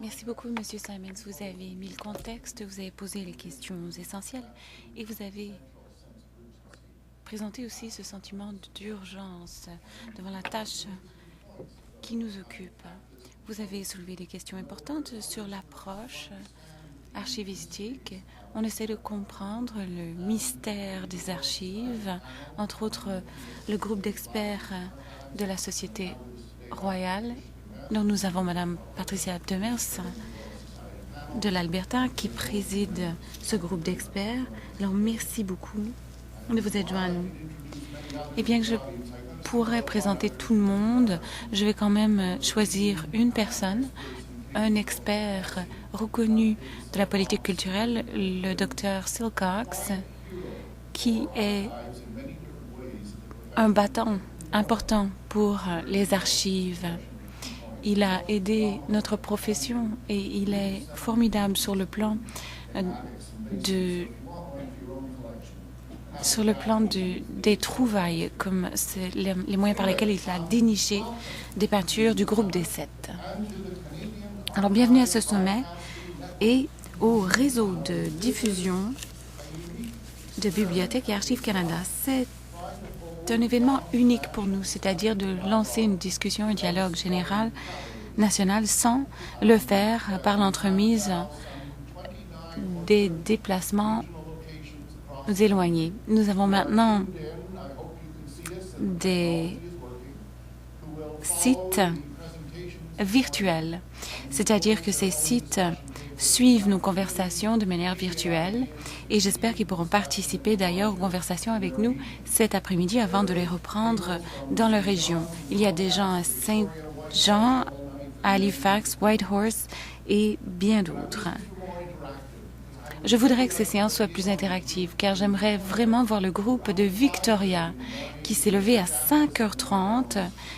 Merci beaucoup, Monsieur Simons. Vous avez mis le contexte, vous avez posé les questions essentielles et vous avez présenté aussi ce sentiment d'urgence devant la tâche qui nous occupe. Vous avez soulevé des questions importantes sur l'approche archivistique. On essaie de comprendre le mystère des archives, entre autres le groupe d'experts de la Société royale. Donc nous avons Madame Patricia Demers de l'Alberta qui préside ce groupe d'experts. Alors merci beaucoup de vous être joint à nous. Et bien que je pourrais présenter tout le monde, je vais quand même choisir une personne, un expert reconnu de la politique culturelle, le Dr Silcox, qui est un battant important pour les archives. Il a aidé notre profession et il est formidable sur le plan des trouvailles, comme les moyens par lesquels il a déniché des peintures du groupe des 7. Alors, bienvenue à ce sommet et au réseau de diffusion de Bibliothèques et Archives Canada. C'est un événement unique pour nous, c'est-à-dire de lancer une discussion, un dialogue général national sans le faire par l'entremise des déplacements éloignés. Nous avons maintenant des sites virtuels, c'est-à-dire que ces sites suivent nos conversations de manière virtuelle et j'espère qu'ils pourront participer d'ailleurs aux conversations avec nous cet après-midi avant de les reprendre dans leur région. Il y a des gens à Saint-Jean, à Halifax, Whitehorse et bien d'autres. Je voudrais que ces séances soient plus interactives car j'aimerais vraiment voir le groupe de Victoria qui s'est levé à 5h30,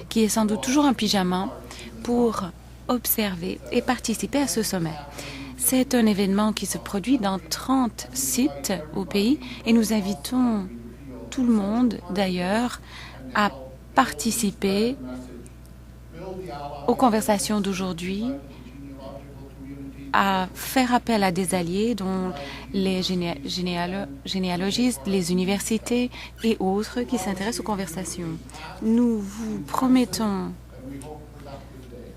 qui est sans doute toujours en pyjama, pour observer et participer à ce sommet. C'est un événement qui se produit dans 30 sites au pays et nous invitons tout le monde d'ailleurs à participer aux conversations d'aujourd'hui, à faire appel à des alliés dont les généalogistes, les universités et autres qui s'intéressent aux conversations. Nous vous promettons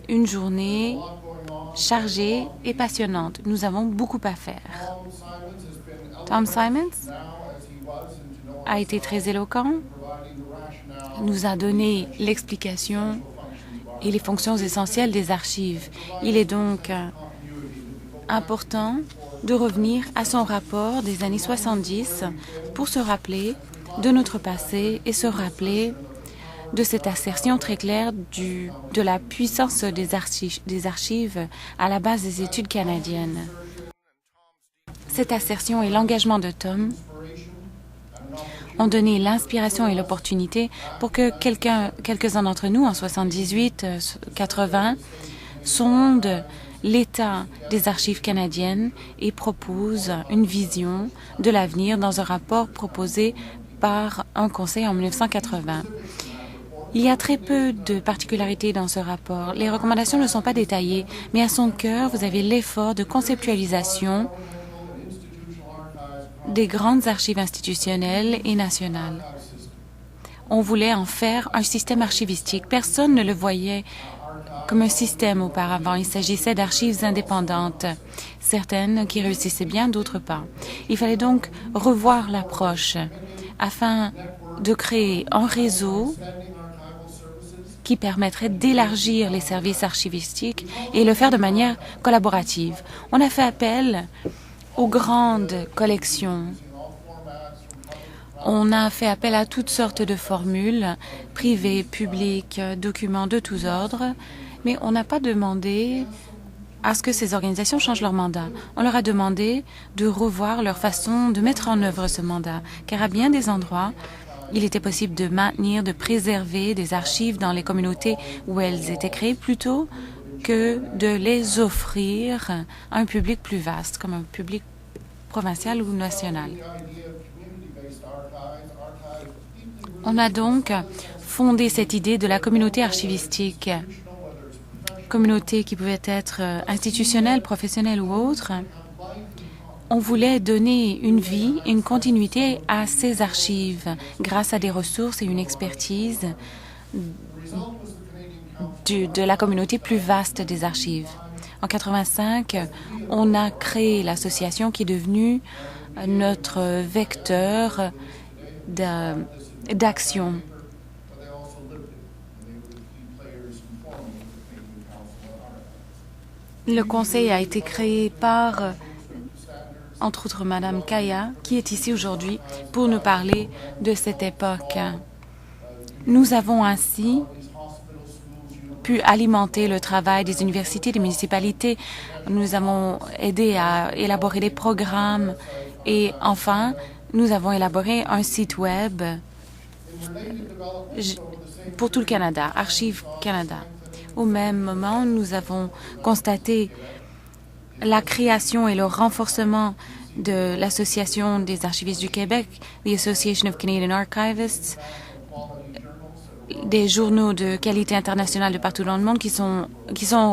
une journée chargée et passionnante. Nous avons beaucoup à faire. Tom Simons a été très éloquent, nous a donné l'explication et les fonctions essentielles des archives. Il est donc important de revenir à son rapport des années 70 pour se rappeler de notre passé et se rappeler de cette assertion très claire de la puissance des archives à la base des études canadiennes. Cette assertion et l'engagement de Tom ont donné l'inspiration et l'opportunité pour que quelques-uns d'entre nous, en 78, 80, sondent l'état des archives canadiennes et proposent une vision de l'avenir dans un rapport proposé par un conseil en 1980. Il y a très peu de particularités dans ce rapport. Les recommandations ne sont pas détaillées, mais à son cœur, vous avez l'effort de conceptualisation des grandes archives institutionnelles et nationales. On voulait en faire un système archivistique. Personne ne le voyait comme un système auparavant. Il s'agissait d'archives indépendantes, certaines qui réussissaient bien, d'autres pas. Il fallait donc revoir l'approche afin de créer un réseau qui permettrait d'élargir les services archivistiques et le faire de manière collaborative. On a fait appel aux grandes collections. On a fait appel à toutes sortes de formules, privées, publiques, documents de tous ordres, mais on n'a pas demandé à ce que ces organisations changent leur mandat. On leur a demandé de revoir leur façon de mettre en œuvre ce mandat, car à bien des endroits, il était possible de maintenir, de préserver des archives dans les communautés où elles étaient créées plutôt que de les offrir à un public plus vaste, comme un public provincial ou national. On a donc fondé cette idée de la communauté archivistique. communautés qui pouvaient être institutionnelles, professionnelles ou autres, on voulait donner une vie, une continuité à ces archives grâce à des ressources et une expertise de la communauté plus vaste des archives. En 1985, on a créé l'association qui est devenue notre vecteur d'action. Le conseil a été créé par, entre autres, Madame Kaya, qui est ici aujourd'hui pour nous parler de cette époque. Nous avons ainsi pu alimenter le travail des universités, des municipalités. Nous avons aidé à élaborer des programmes et enfin, nous avons élaboré un site web pour tout le Canada, Archives Canada. Au même moment, nous avons constaté la création et le renforcement de l'Association des archivistes du Québec, the Association of Canadian Archivists, des journaux de qualité internationale de partout dans le monde qui sont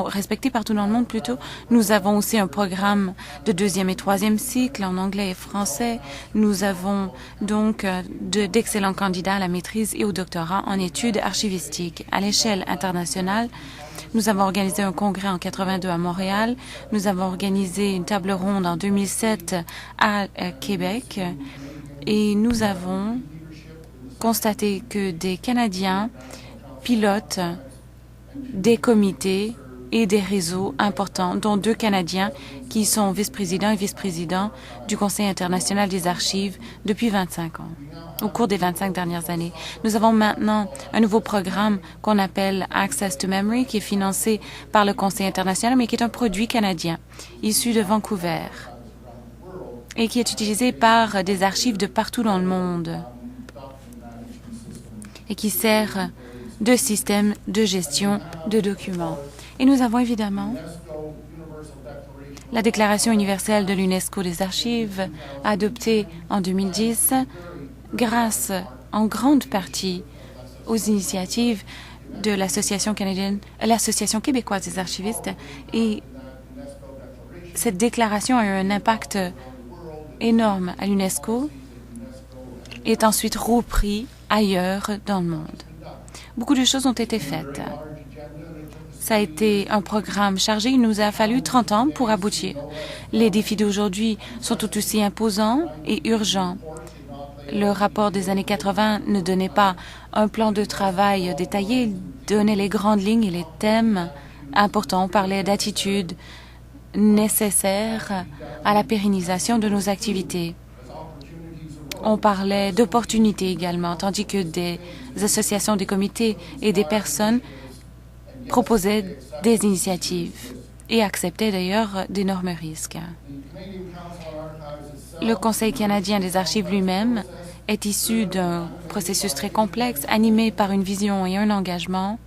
respectés partout dans le monde plutôt. Nous avons aussi un programme de 2e et 3e cycle en anglais et français. Nous avons donc d'excellents candidats à la maîtrise et au doctorat en études archivistiques. À l'échelle internationale, nous avons organisé un congrès en 82 à Montréal. Nous avons organisé une table ronde en 2007 à Québec et nous avons constaté que des Canadiens pilotent des comités et des réseaux importants, dont 2 Canadiens qui sont vice-présidents et vice-présidents du Conseil international des archives depuis 25 ans, au cours des 25 dernières années. Nous avons maintenant un nouveau programme qu'on appelle Access to Memory, qui est financé par le Conseil international, mais qui est un produit canadien, issu de Vancouver, et qui est utilisé par des archives de partout dans le monde, et qui sert de système de gestion de documents. Et nous avons évidemment la Déclaration universelle de l'UNESCO des archives, adoptée en 2010, grâce en grande partie aux initiatives de l'Association québécoise des archivistes. Et cette déclaration a eu un impact énorme à l'UNESCO et est ensuite repris ailleurs dans le monde. Beaucoup de choses ont été faites. Ça a été un programme chargé. Il nous a fallu 30 ans pour aboutir. Les défis d'aujourd'hui sont tout aussi imposants et urgents. Le rapport des années 80 ne donnait pas un plan de travail détaillé, il donnait les grandes lignes et les thèmes importants. On parlait d'attitudes nécessaires à la pérennisation de nos activités. On parlait d'opportunités également, tandis que des associations, des comités et des personnes proposaient des initiatives et acceptaient d'ailleurs d'énormes risques. Le Conseil canadien des archives lui-même est issu d'un processus très complexe, animé par une vision et un engagement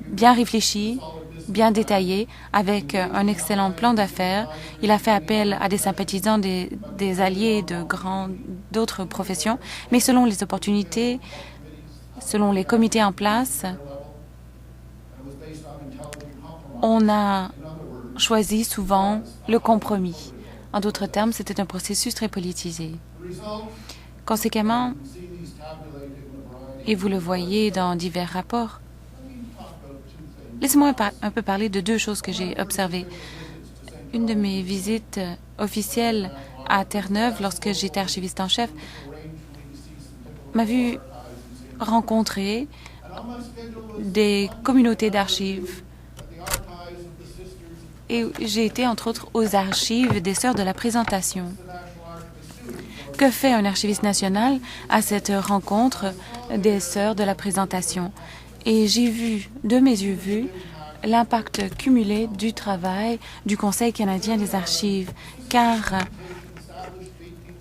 bien réfléchi, bien détaillé, avec un excellent plan d'affaires. Il a fait appel à des sympathisants, des alliés d'autres professions, mais selon les opportunités, selon les comités en place, on a choisi souvent le compromis. En d'autres termes, c'était un processus très politisé. Conséquemment, et vous le voyez dans divers rapports, laissez-moi un peu parler de 2 choses que j'ai observées. Une de mes visites officielles à Terre-Neuve, lorsque j'étais archiviste en chef, m'a vu rencontrer des communautés d'archives. Et j'ai été, entre autres, aux archives des Sœurs de la Présentation. Que fait un archiviste national à cette rencontre des Sœurs de la Présentation? Et j'ai vu, de mes yeux vus, l'impact cumulé du travail du Conseil canadien des archives, car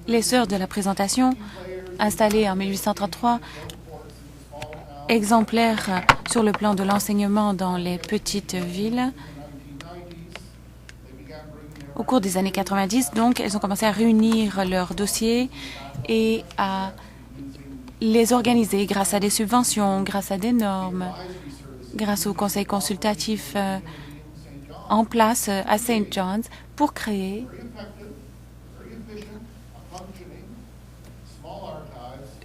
les Sœurs de la Présentation, installées en 1833, exemplaires sur le plan de l'enseignement dans les petites villes, au cours des années 90, donc, elles ont commencé à réunir leurs dossiers et à les organiser grâce à des subventions, grâce à des normes, grâce au conseil consultatif en place à St. John's pour créer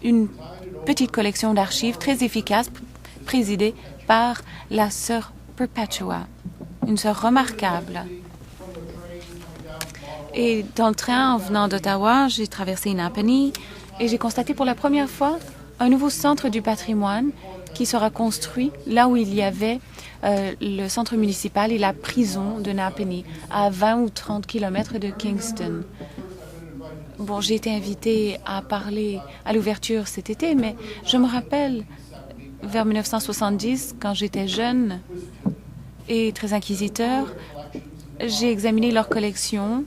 une petite collection d'archives très efficace présidée par la sœur Perpetua, une sœur remarquable. Et dans le train en venant d'Ottawa, j'ai traversé Napanee et j'ai constaté pour la première fois un nouveau centre du patrimoine qui sera construit là où il y avait le centre municipal et la prison de Napanee, à 20 ou 30 kilomètres de Kingston. Bon, j'ai été invitée à parler à l'ouverture cet été, mais je me rappelle, vers 1970, quand j'étais jeune et très inquisiteur, j'ai examiné leur collection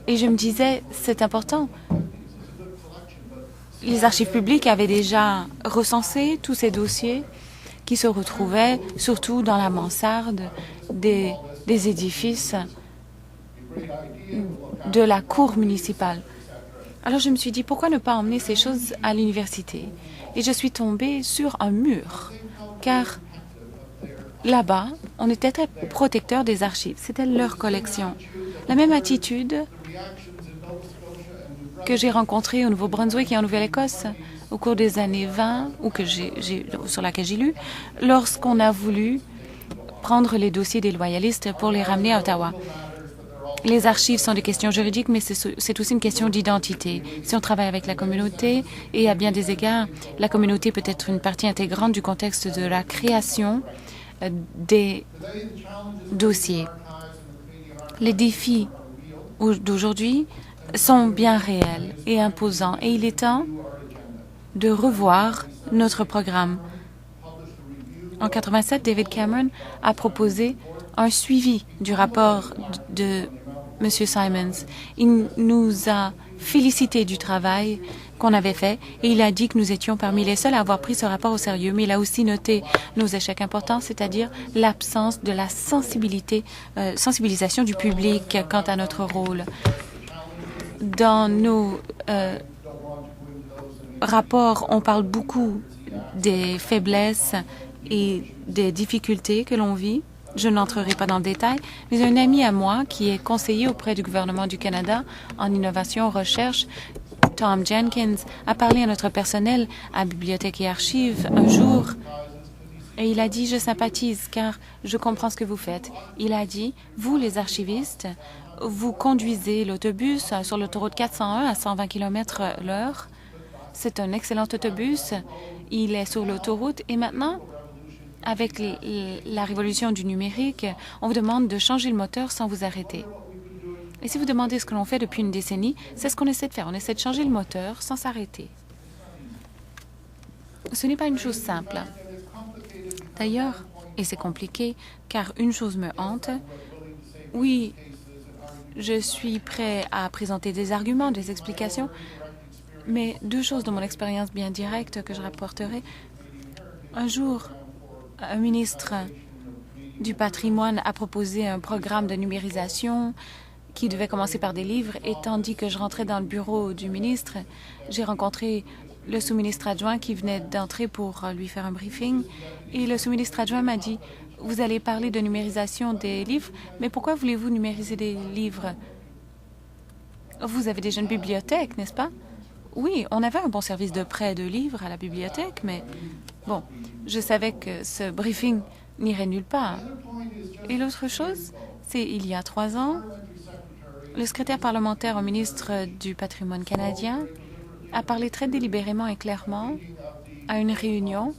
et je me disais, c'est important. Les archives publiques avaient déjà recensé tous ces dossiers qui se retrouvaient surtout dans la mansarde des édifices de la cour municipale. Alors je me suis dit, pourquoi ne pas emmener ces choses à l'université? Et je suis tombée sur un mur, car là-bas, on était très protecteurs des archives. C'était leur collection. La même attitude que j'ai rencontrée au Nouveau-Brunswick et en Nouvelle-Écosse au cours des années 20, ou sur laquelle j'ai lu, lorsqu'on a voulu prendre les dossiers des loyalistes pour les ramener à Ottawa. Les archives sont des questions juridiques, mais c'est aussi une question d'identité. Si on travaille avec la communauté, et à bien des égards, la communauté peut être une partie intégrante du contexte de la création des dossiers. Les défis d'aujourd'hui sont bien réels et imposants, et il est temps de revoir notre programme. En 1987, David Cameron a proposé un suivi du rapport de M. Simons. Il nous a félicité du travail qu'on avait fait et il a dit que nous étions parmi les seuls à avoir pris ce rapport au sérieux, mais il a aussi noté nos échecs importants, c'est-à-dire l'absence de la sensibilisation du public quant à notre rôle. Dans nos rapports, on parle beaucoup des faiblesses et des difficultés que l'on vit. Je n'entrerai pas dans le détail, mais un ami à moi qui est conseiller auprès du gouvernement du Canada en innovation recherche, Tom Jenkins, a parlé à notre personnel à Bibliothèque et Archives un jour et il a dit « Je sympathise car je comprends ce que vous faites ». Il a dit « Vous, les archivistes, vous conduisez l'autobus sur l'autoroute 401 à 120 km/h. C'est un excellent autobus. Il est sur l'autoroute et maintenant, avec la révolution du numérique, on vous demande de changer le moteur sans vous arrêter. Et si vous demandez ce que l'on fait depuis une décennie, c'est ce qu'on essaie de faire. On essaie de changer le moteur sans s'arrêter. Ce n'est pas une chose simple. D'ailleurs, et c'est compliqué, car une chose me hante, oui, je suis prêt à présenter des arguments, des explications, mais deux choses de mon expérience bien directe que je rapporterai. Un jour, un ministre du patrimoine a proposé un programme de numérisation qui devait commencer par des livres, et tandis que je rentrais dans le bureau du ministre, j'ai rencontré le sous-ministre adjoint qui venait d'entrer pour lui faire un briefing, et le sous-ministre adjoint m'a dit « Vous allez parler de numérisation des livres, mais pourquoi voulez-vous numériser des livres? Vous avez déjà une bibliothèque, n'est-ce pas? » Oui, on avait un bon service de prêt de livres à la bibliothèque, mais bon, je savais que ce briefing n'irait nulle part. Et l'autre chose, c'est il y a 3 ans, le secrétaire parlementaire au ministre du patrimoine canadien a parlé très délibérément et clairement à une réunion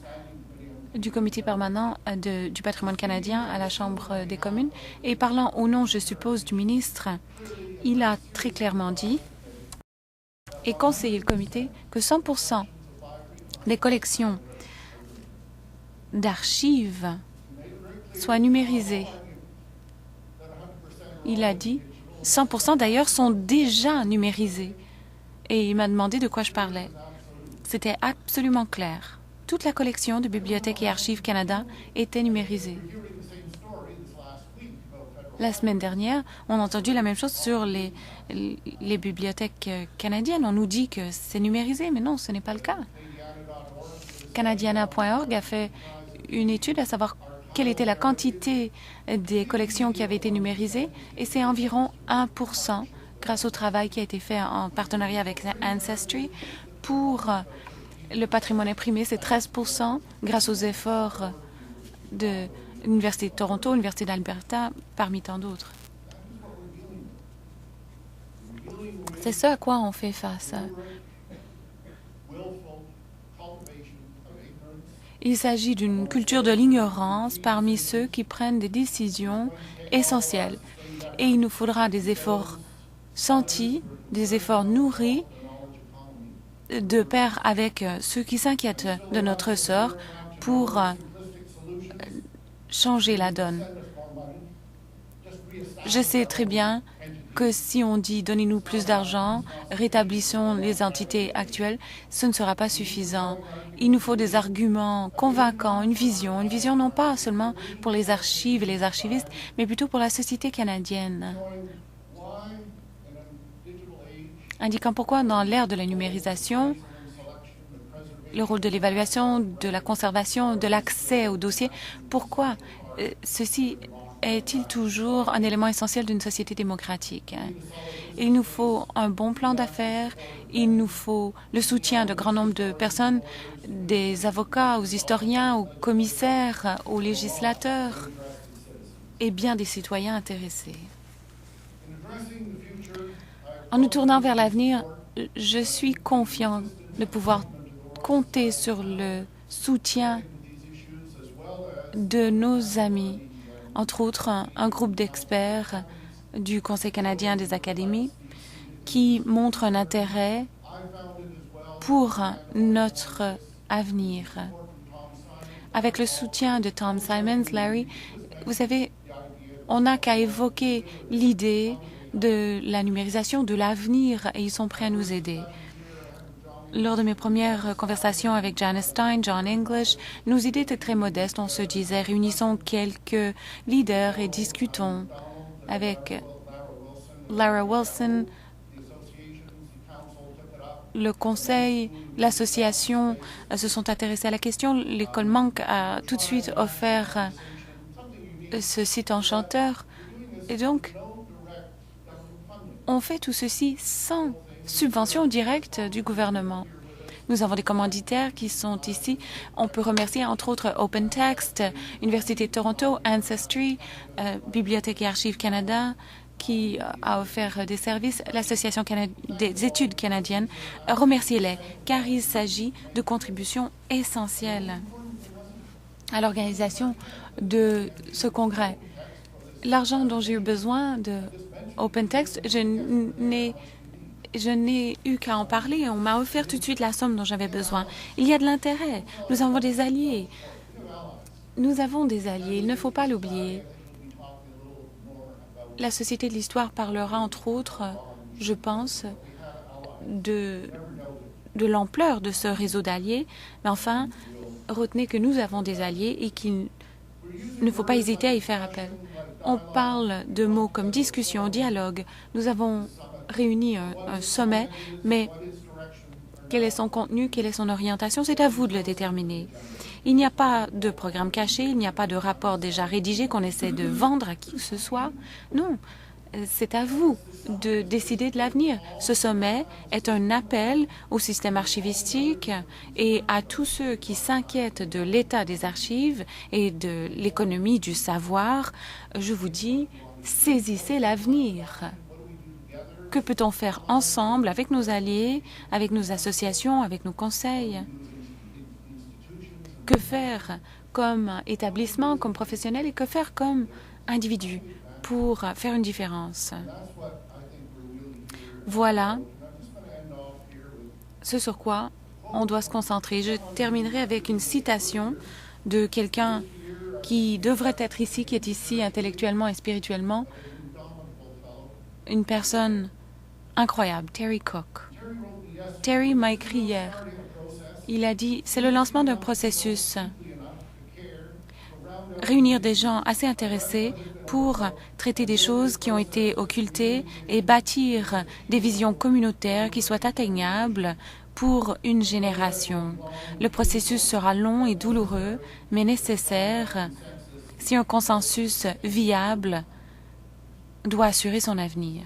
du comité permanent du patrimoine canadien à la Chambre des communes. Et parlant au nom, je suppose, du ministre, il a très clairement dit et conseillé le comité que 100% des collections d'archives soient numérisées. Il a dit 100% d'ailleurs sont déjà numérisés. Et il m'a demandé de quoi je parlais. C'était absolument clair. Toute la collection de Bibliothèque et Archives Canada était numérisée. La semaine dernière, on a entendu la même chose sur les bibliothèques canadiennes. On nous dit que c'est numérisé, mais non, ce n'est pas le cas. Canadiana.org a fait une étude à savoir quelle était la quantité des collections qui avaient été numérisées, et c'est environ 1% grâce au travail qui a été fait en partenariat avec Ancestry. Pour le patrimoine imprimé, c'est 13% grâce aux efforts de l'Université de Toronto, l'Université d'Alberta, parmi tant d'autres. C'est ce à quoi on fait face. Il s'agit d'une culture de l'ignorance parmi ceux qui prennent des décisions essentielles. Et il nous faudra des efforts sentis, des efforts nourris de pair avec ceux qui s'inquiètent de notre sort pour changer la donne. Je sais très bien que si on dit « donnez-nous plus d'argent, rétablissons les entités actuelles », ce ne sera pas suffisant. Il nous faut des arguments convaincants, une vision non pas seulement pour les archives et les archivistes, mais plutôt pour la société canadienne, indiquant pourquoi dans l'ère de la numérisation, le rôle de l'évaluation, de la conservation, de l'accès aux dossiers, pourquoi ceci est-il toujours un élément essentiel d'une société démocratique? Il nous faut un bon plan d'affaires, il nous faut le soutien de grand nombre de personnes, des avocats aux historiens, aux commissaires, aux législateurs et bien des citoyens intéressés. En nous tournant vers l'avenir, je suis confiant de pouvoir compter sur le soutien de nos amis, entre autres un groupe d'experts du Conseil canadien des académies qui montrent un intérêt pour notre avenir. Avec le soutien de Tom Simons, Larry, vous savez, on n'a qu'à évoquer l'idée de la numérisation, de l'avenir, et ils sont prêts à nous aider. Lors de mes premières conversations avec Janice Stein, John English, nos idées étaient très modestes. On se disait, réunissons quelques leaders et discutons avec Lara Wilson, le conseil, l'association se sont intéressés à la question. L'école Monk a tout de suite offert ce site enchanteur. Et donc, on fait tout ceci sans subvention directe du gouvernement. Nous avons des commanditaires qui sont ici. On peut remercier entre autres OpenText, Université de Toronto, Ancestry, Bibliothèque et Archives Canada, qui a offert des services, l'Association des études canadiennes. Remerciez-les, car il s'agit de contributions essentielles à l'organisation de ce congrès. L'argent dont j'ai eu besoin de OpenText, je n'ai eu qu'à en parler. On m'a offert tout de suite la somme dont j'avais besoin. Il y a de l'intérêt. Nous avons des alliés. Nous avons des alliés. Il ne faut pas l'oublier. La Société de l'Histoire parlera, entre autres, je pense, de l'ampleur de ce réseau d'alliés. Mais enfin, retenez que nous avons des alliés et qu'il ne faut pas hésiter à y faire appel. On parle de mots comme discussion, dialogue. Nous avons réuni un sommet, mais quel est son contenu, quelle est son orientation, c'est à vous de le déterminer. Il n'y a pas de programme caché, il n'y a pas de rapport déjà rédigé qu'on essaie de vendre à qui que ce soit. Non, c'est à vous de décider de l'avenir. Ce sommet est un appel au système archivistique et à tous ceux qui s'inquiètent de l'état des archives et de l'économie du savoir. Je vous dis, saisissez l'avenir. Que peut-on faire ensemble avec nos alliés, avec nos associations, avec nos conseils? Que faire comme établissement, comme professionnel et que faire comme individu pour faire une différence? Voilà ce sur quoi on doit se concentrer. Je terminerai avec une citation de quelqu'un qui devrait être ici, qui est ici intellectuellement et spirituellement, une personne incroyable, Terry Cook. Terry m'a écrit hier. Il a dit, c'est le lancement d'un processus. Réunir des gens assez intéressés pour traiter des choses qui ont été occultées et bâtir des visions communautaires qui soient atteignables pour une génération. Le processus sera long et douloureux, mais nécessaire si un consensus viable doit assurer son avenir.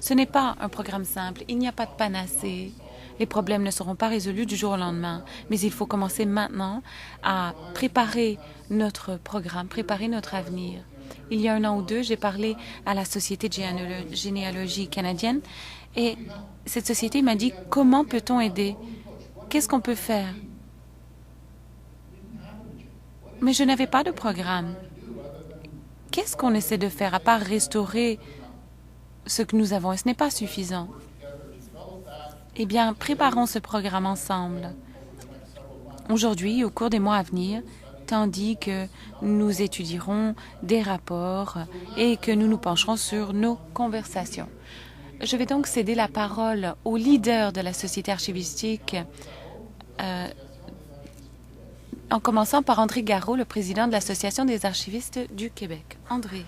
Ce n'est pas un programme simple, il n'y a pas de panacée. Les problèmes ne seront pas résolus du jour au lendemain, mais il faut commencer maintenant à préparer notre programme, préparer notre avenir. Il y a 1 an ou 2, j'ai parlé à la Société de généalogie canadienne et cette société m'a dit « Comment peut-on aider? Qu'est-ce qu'on peut faire ?» Mais je n'avais pas de programme. Qu'est-ce qu'on essaie de faire à part restaurer ce que nous avons? Et ce n'est pas suffisant. Eh bien, préparons ce programme ensemble. Aujourd'hui, au cours des mois à venir, tandis que nous étudierons des rapports et que nous nous pencherons sur nos conversations. Je vais donc céder la parole au leader de la Société archivistique, en commençant par André Garot, le président de l'Association des archivistes du Québec. André.